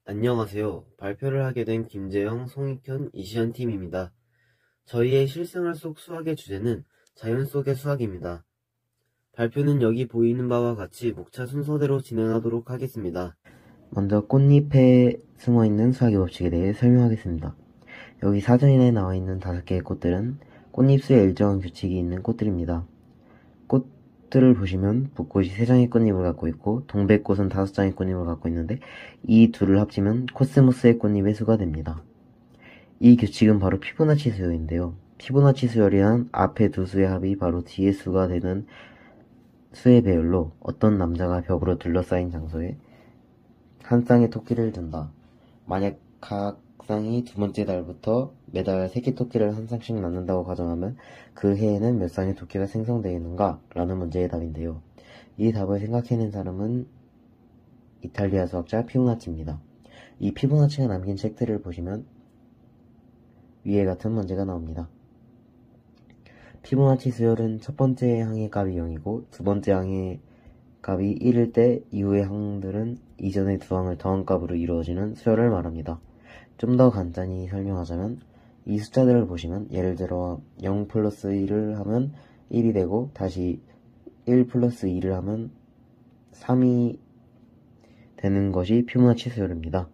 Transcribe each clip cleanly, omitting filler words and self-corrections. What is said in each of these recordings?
안녕하세요. 발표를 하게 된 김재영, 송익현, 이시연 팀입니다. 저희의 실생활 속 수학의 주제는 자연 속의 수학입니다. 발표는 여기 보이는 바와 같이 목차 순서대로 진행하도록 하겠습니다. 먼저 꽃잎에 숨어있는 수학의 법칙에 대해 설명하겠습니다. 여기 사전에 나와 있는 5개의 꽃들은 꽃잎수에 일정한 규칙이 있는 꽃들입니다. 꽃들을 보시면 붓꽃이 3장의 꽃잎을 갖고 있고 동백꽃은 5장의 꽃잎을 갖고 있는데 이 둘을 합치면 코스모스의 꽃잎의 수가 됩니다. 이 규칙은 바로 피보나치 수열인데요. 피보나치 수열이란 앞에 두 수의 합이 바로 뒤의 수가 되는 수의 배열로 어떤 남자가 벽으로 둘러싸인 장소에 한 쌍의 토끼를 둔다. 만약 각 쌍이 두 번째 달부터 매달 3개 토끼를 한 쌍씩 낳는다고 가정하면 그 해에는 몇 쌍의 토끼가 생성되겠는가? 라는 문제의 답인데요. 이 답을 생각해낸 사람은 이탈리아 수학자 피보나치입니다. 이 피보나치가 남긴 책들을 보시면 위에 같은 문제가 나옵니다. 피보나치 수열은 첫 번째 항의 값이 0이고 두 번째 항의 값이 1일 때 이후의 항들은 이전의 두 항을 더한 값으로 이루어지는 수열을 말합니다. 좀 더 간단히 설명하자면 이 숫자들을 보시면 예를 들어 0 플러스 1을 하면 1이 되고 다시 1 플러스 2를 하면 3이 되는 것이 피보나치 수열입니다.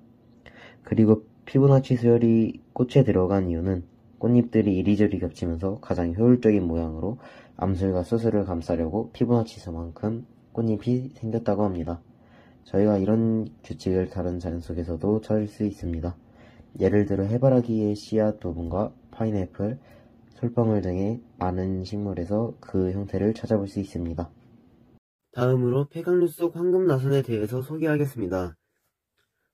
그리고 피보나치 수열이 꽃에 들어간 이유는 꽃잎들이 이리저리 겹치면서 가장 효율적인 모양으로 암술과 수술을 감싸려고 피보나치 수만큼 꽃잎이 생겼다고 합니다. 저희가 이런 규칙을 다른 자연 속에서도 찾을 수 있습니다. 예를 들어 해바라기의 씨앗 부분과 파인애플, 솔방울 등의 많은 식물에서 그 형태를 찾아볼 수 있습니다. 다음으로 폐각류 속 황금나선에 대해서 소개하겠습니다.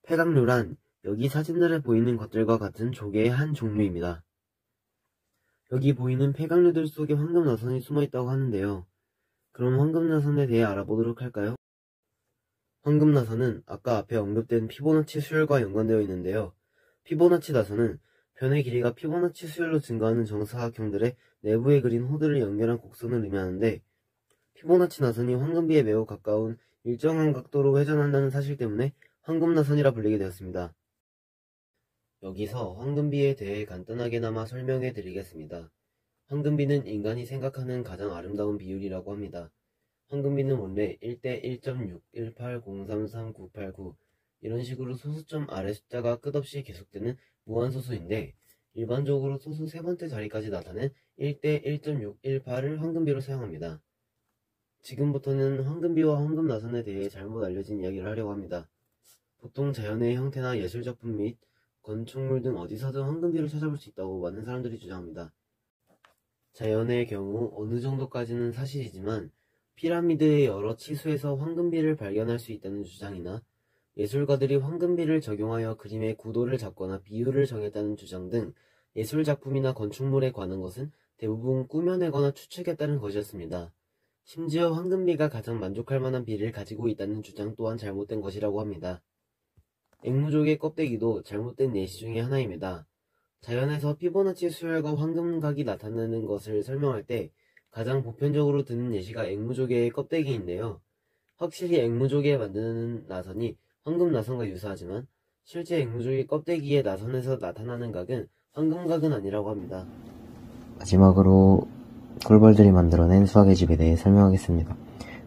폐각류란 여기 사진들에 보이는 것들과 같은 조개의 한 종류입니다. 여기 보이는 폐각류들 속에 황금나선이 숨어있다고 하는데요. 그럼 황금나선에 대해 알아보도록 할까요? 황금나선은 아까 앞에 언급된 피보나치 수열과 연관되어 있는데요. 피보나치 나선은 변의 길이가 피보나치 수열로 증가하는 정사각형들의 내부에 그린 호들을 연결한 곡선을 의미하는데 피보나치 나선이 황금비에 매우 가까운 일정한 각도로 회전한다는 사실 때문에 황금나선이라 불리게 되었습니다. 여기서 황금비에 대해 간단하게나마 설명해 드리겠습니다. 황금비는 인간이 생각하는 가장 아름다운 비율이라고 합니다. 황금비는 원래 1대 1.6, 18, 033, 989 이런 식으로 소수점 아래 숫자가 끝없이 계속되는 무한소수인데 일반적으로 소수 세 번째 자리까지 나타낸 1대 1.6, 18을 황금비로 사용합니다. 지금부터는 황금비와 황금나선에 대해 잘못 알려진 이야기를 하려고 합니다. 보통 자연의 형태나 예술작품 및 건축물 등 어디서든 황금비를 찾아볼 수 있다고 많은 사람들이 주장합니다. 자연의 경우 어느 정도까지는 사실이지만 피라미드의 여러 치수에서 황금비를 발견할 수 있다는 주장이나 예술가들이 황금비를 적용하여 그림의 구도를 잡거나 비율을 정했다는 주장 등 예술작품이나 건축물에 관한 것은 대부분 꾸며내거나 추측했다는 것이었습니다. 심지어 황금비가 가장 만족할 만한 비를 가지고 있다는 주장 또한 잘못된 것이라고 합니다. 앵무족의 껍데기도 잘못된 예시 중의 하나입니다. 자연에서 피보나치 수열과 황금각이 나타나는 것을 설명할 때 가장 보편적으로 드는 예시가 앵무조개의 껍데기인데요. 확실히 앵무조개 만드는 나선이 황금나선과 유사하지만 실제 앵무조개 껍데기의 나선에서 나타나는 각은 황금각은 아니라고 합니다. 마지막으로 꿀벌들이 만들어낸 수학의 집에 대해 설명하겠습니다.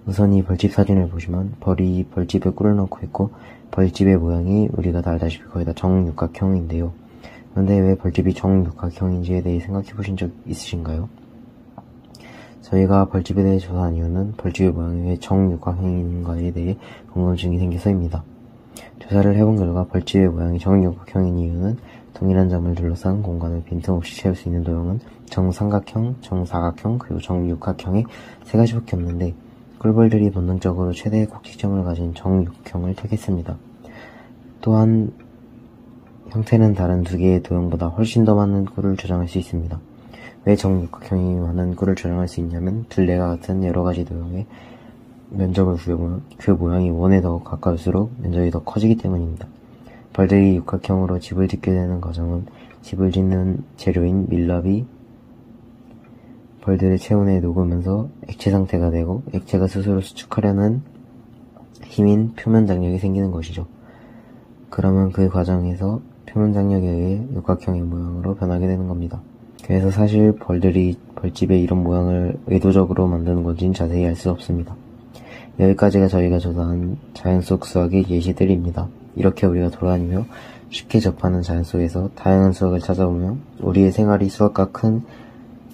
우선 이 벌집 사진을 보시면 벌이 벌집에 꿀을 넣고 있고 벌집의 모양이 우리가 다 알다시피 거의 다 정육각형인데요. 그런데 왜 벌집이 정육각형인지에 대해 생각해 보신 적 있으신가요? 저희가 벌집에 대해 조사한 이유는 벌집의 모양이 왜 정육각형인가에 대해 궁금증이 생겨서입니다. 조사를 해본 결과 벌집의 모양이 정육각형인 이유는 동일한 점을 둘러싼 공간을 빈틈없이 채울 수 있는 도형은 정삼각형, 정사각형, 그리고 정육각형의 3가지밖에 없는데 꿀벌들이 본능적으로 최대의 꼭지점을 가진 정육형을 택했습니다. 또한 형태는 다른 2개의 도형보다 훨씬 더 많은 꿀을 저장할 수 있습니다. 왜 정육각형이 많은 꿀을 저장할 수 있냐면 둘레가 같은 여러가지 도형의 면적을 구해보면 그 모양이 원에 더 가까울수록 면적이 더 커지기 때문입니다. 벌들이 육각형으로 집을 짓게 되는 과정은 집을 짓는 재료인 밀랍이 벌들의 체온에 녹으면서 액체 상태가 되고 액체가 스스로 수축하려는 힘인 표면 장력이 생기는 것이죠. 그러면 그 과정에서 표면 장력에 의해 육각형의 모양으로 변하게 되는 겁니다. 그래서 사실 벌들이 벌집에 이런 모양을 의도적으로 만드는 건지는 자세히 알 수 없습니다. 여기까지가 저희가 조사한 자연 속 수학의 예시들입니다. 이렇게 우리가 돌아다니며 쉽게 접하는 자연 속에서 다양한 수학을 찾아보며 우리의 생활이 수학과 큰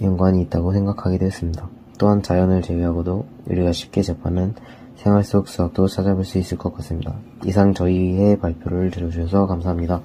연관이 있다고 생각하게 되었습니다. 또한 자연을 제외하고도 우리가 쉽게 접하는 생활 속 수학도 찾아볼 수 있을 것 같습니다. 이상 저희의 발표를 들어주셔서 감사합니다.